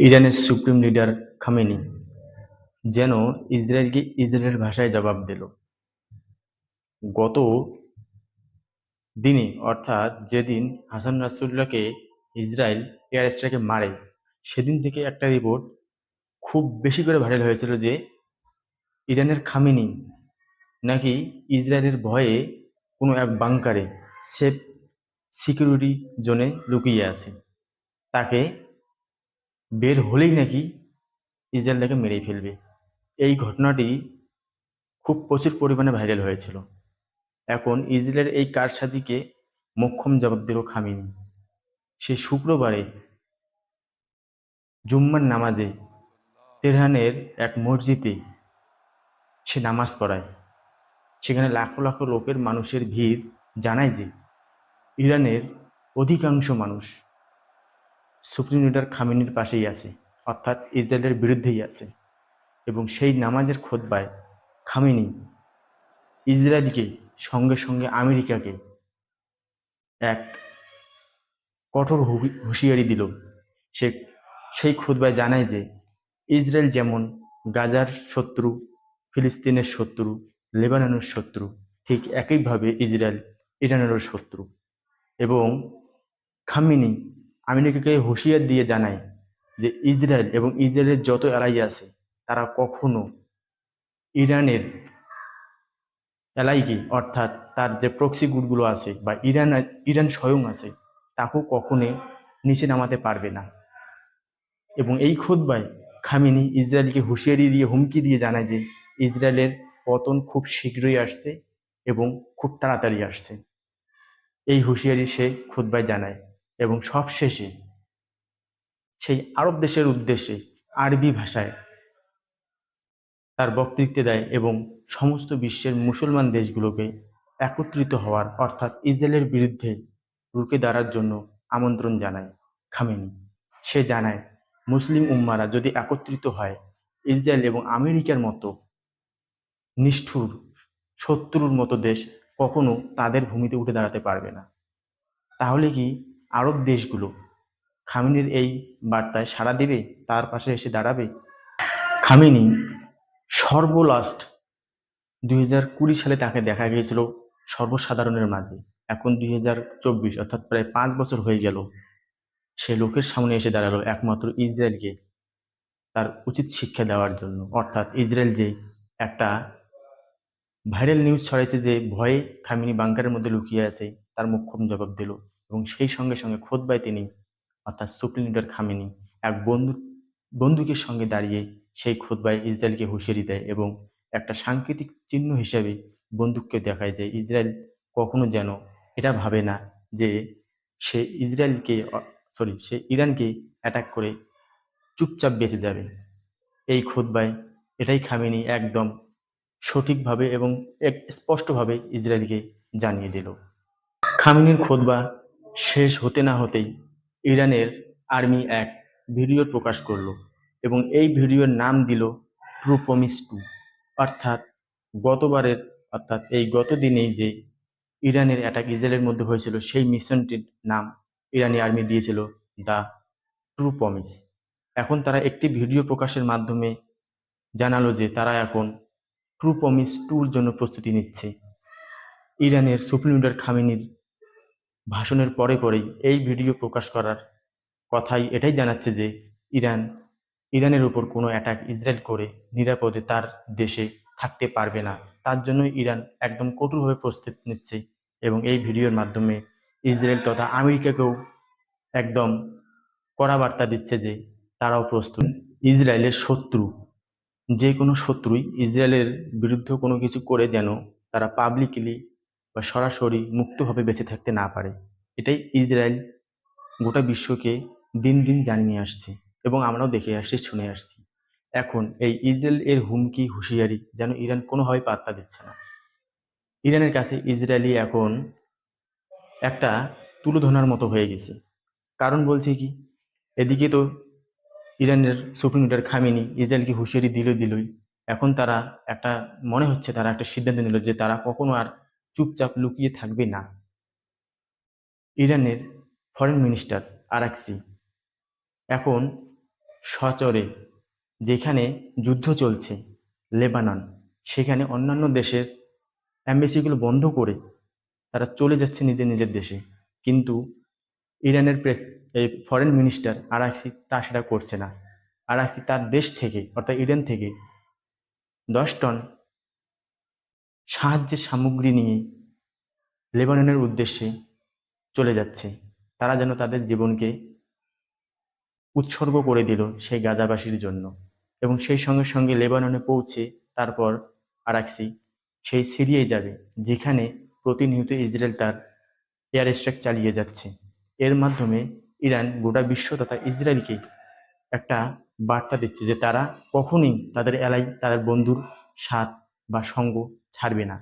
ইরানের supreme leader Khamenei যেন ইসরায়েলকে ইসরায়েলের ভাষায় জবাব দিল। গত দিনে অর্থাৎ যেদিন হাসান নাসরুল্লাহকে ইসরায়েল এয়ার স্ট্রাইকে মারে, সেদিন থেকে একটা রিপোর্ট খুব বেশি করে ভাইরাল হয়েছিল যে ইরানের খামেনি নাকি ইসরায়েলের ভয়ে কোনো এক বাংকারে সেফ সিকিউরিটি জোনে লুকিয়ে আছে। তাকে বের হলেই নাকি ইসরায়েল তাকে মেরেই ফেলবে। এই ঘটনাটি খুব প্রচুর পরিমাণে ভাইরাল হয়েছিল। এখন ইসরায়েলের এই কারসাজিকে মোক্ষম জবাব দিল খামেনি। সে শুক্রবারে জুম্মার নামাজে তেহরানের এক মসজিদে সে নামাজ পড়ায়। সেখানে লাখো লাখো লোকের মানুষের ভিড় জানায় যে ইরানের অধিকাংশ মানুষ সুপ্রিম লিডার খামেনির পাশেই আছে, অর্থাৎ ইসরায়েলের বিরুদ্ধেই আছে। এবং সেই নামাজের খুতবায় খামেনি ইসরায়েলকে সঙ্গে সঙ্গে আমেরিকাকে এক কঠোর হুঁশিয়ারি দিল। সে সেই খুতবায় জানায় যে ইসরায়েল যেমন গাজার শত্রু, ফিলিস্তিনের শত্রু, লেবাননের শত্রু, ঠিক একইভাবে ইসরায়েল ইরানেরও শত্রু। এবং খামেনি আমেরিকাকে হুঁশিয়ার দিয়ে জানায় যে ইসরায়েল এবং ইসরায়েলের যত এলাই আছে তারা কখনো ইরানের এলাইকে, অর্থাৎ তার যে প্রক্সি গুটগুলো আছে বা ইরান স্বয়ং আছে, তাকেও কখনোই নিচে নামাতে পারবে না। এবং এই খুতবায় খামেনি ইসরায়েলকে হুঁশিয়ারি দিয়ে হুমকি দিয়ে জানায় যে ইসরায়েলের পতন খুব শীঘ্রই আসছে এবং খুব তাড়াতাড়ি আসছে। এই হুঁশিয়ারি সে খুতবায় জানায় এবং সবশেষে সেই আরব দেশের উদ্দেশ্যে আরবি ভাষায় তার বক্তৃতা দেয় এবং সমস্ত বিশ্বের মুসলমান দেশগুলোকে একত্রিত হওয়ার, অর্থাৎ ইসরায়েলের বিরুদ্ধে রুখে দাঁড়ার জন্য আমন্ত্রণ জানায় খামেনি। সে জানায় মুসলিম উম্মারা যদি একত্রিত হয়, ইসরায়েল এবং আমেরিকার মতো নিষ্ঠুর শত্রুর মতো দেশ কখনো তাদের ভূমিতে উঠে দাঁড়াতে পারবে না। তাহলে কি আরব দেশগুলো খামেনির এই বার্তায় সাড়া দেবে, তার পাশে এসে দাঁড়াবে? খামেনি সর্বলাস্ট 2020 সালে তাকে দেখা গিয়েছিল সর্বসাধারণের মাঝে। এখন 2024, অর্থাৎ প্রায় 5 বছর হয়ে গেল। সে লোকের সামনে এসে দাঁড়ালো একমাত্র ইসরায়েলকে তার উচিত শিক্ষা দেওয়ার জন্য। অর্থাৎ ইসরায়েল যে একটা ভাইরাল নিউজ ছড়াইছে যে ভয়ে খামেনি বাংকারের মধ্যে লুকিয়ে আছে, তার মোক্ষম জবাব দিল। এবং সেই সঙ্গে সঙ্গে খুতবায় তিনি, অর্থাৎ সুপ্রিম লিডার খামেনি, এক বন্দুকের সঙ্গে দাঁড়িয়ে সেই খুতবায় ইসরায়েলকে হুঁশিয়ারি দেয় এবং একটা সাংকেতিক চিহ্ন হিসাবে বন্দুককে দেখায় যে ইসরায়েল কখনো যেন এটা ভাবে না যে সে ইসরায়েলকে, সে ইরানকে অ্যাটাক করে চুপচাপ বেঁচে যাবে। এই খুতবায় এটাই খামেনি একদম সঠিকভাবে এবং এক স্পষ্টভাবে ইসরায়েলকে জানিয়ে দিল। খামেনির খুতবা শেষ হতে না হতেই ইরানের আর্মি এক ভিডিও প্রকাশ করলো এবং এই ভিডিওর নাম দিল ট্রু প্রমিস 2। অর্থাৎ গতবারের, অর্থাৎ এই গত দিনেই যে ইরানের অ্যাটাক ইসরায়েলের মধ্যে হয়েছিল, সেই মিশনটির নাম ইরানি আর্মি দিয়েছিল দ্য ট্রু প্রমিস। এখন তারা একটি ভিডিও প্রকাশের মাধ্যমে জানালো যে তারা এখন ট্রু প্রমিস 2-র জন্য প্রস্তুতি নিচ্ছে। ইরানের সুপ্রিম লিডার খামেনির ভাষণের পরে পরেই এই ভিডিও প্রকাশ করার কথাই এটাই জানাচ্ছে যে ইরানের উপর কোনো অ্যাটাক ইসরায়েল করে নিরাপদে তার দেশে থাকতে পারবে না। তার জন্য ইরান একদম কঠোরভাবে প্রস্তুতি নিচ্ছে এবং এই ভিডিওর মাধ্যমে ইসরায়েল তথা আমেরিকাকেও একদম কড়া বার্তা দিচ্ছে যে তারাও প্রস্তুত। ইসরায়েলের শত্রু, যে কোনো শত্রুই ইসরায়েলের বিরুদ্ধে কোনো কিছু করে যেন তারা পাবলিকলি বা সরাসরি মুক্তভাবে বেঁচে থাকতে না পারে, এটাই ইসরায়েল গোটা বিশ্বকে দিন দিন জানিয়ে আসছে এবং আমরাও দেখে আসছি, শুনে আসছি। এখন এই ইসরায়েল এর হুমকি হুঁশিয়ারি যেন ইরান কোনোভাবে পাত্তা দিচ্ছে না। ইরানের কাছে ইসরায়েলি এখন একটা তুলোধনার মতো হয়ে গেছে। কারণ বলছে কি, এদিকে তো ইরানের সুপ্রিম লিডার খামেনি ইসরায়েলকে হুঁশিয়ারি দিলই। এখন তারা একটা, মনে হচ্ছে তারা একটা সিদ্ধান্ত নিল যে তারা কখনো আর চুপচাপ লুকিয়ে থাকবে না। ইরানের ফরেন মিনিস্টার আরাকসি এখন সচরে যেখানে যুদ্ধ চলছে লেবানন, সেখানে অন্যান্য দেশের অ্যাম্বাসিগুলো বন্ধ করে তারা চলে যাচ্ছে নিজের নিজের দেশে। কিন্তু ইরানের এই ফরেন মিনিস্টার আরাকচি তা সেটা করছে না। আরাকচি তার দেশ থেকে অর্থাৎ ইরান থেকে 10 টন সাহায্যের সামগ্রী নিয়ে লেবাননের উদ্দেশ্যে চলে যাচ্ছে। তারা যেন তাদের জীবনকে উৎসর্গ করে দিল সেই গাজাবাসীর জন্য। এবং সেই সঙ্গে সঙ্গে লেবাননে পৌঁছে তারপর আরাকচি সেই সিরিয়ায় যাবে, যেখানে প্রতিনিয়ত ইসরায়েল তার এয়ার স্ট্রাইক চালিয়ে যাচ্ছে। এর মাধ্যমে ইরান গোটা বিশ্ব তথা ইসরায়েলকে একটা বার্তা দিচ্ছে যে তারা কখনোই তাদের বন্ধুর সাথ বা সঙ্গ ছাড়বে না।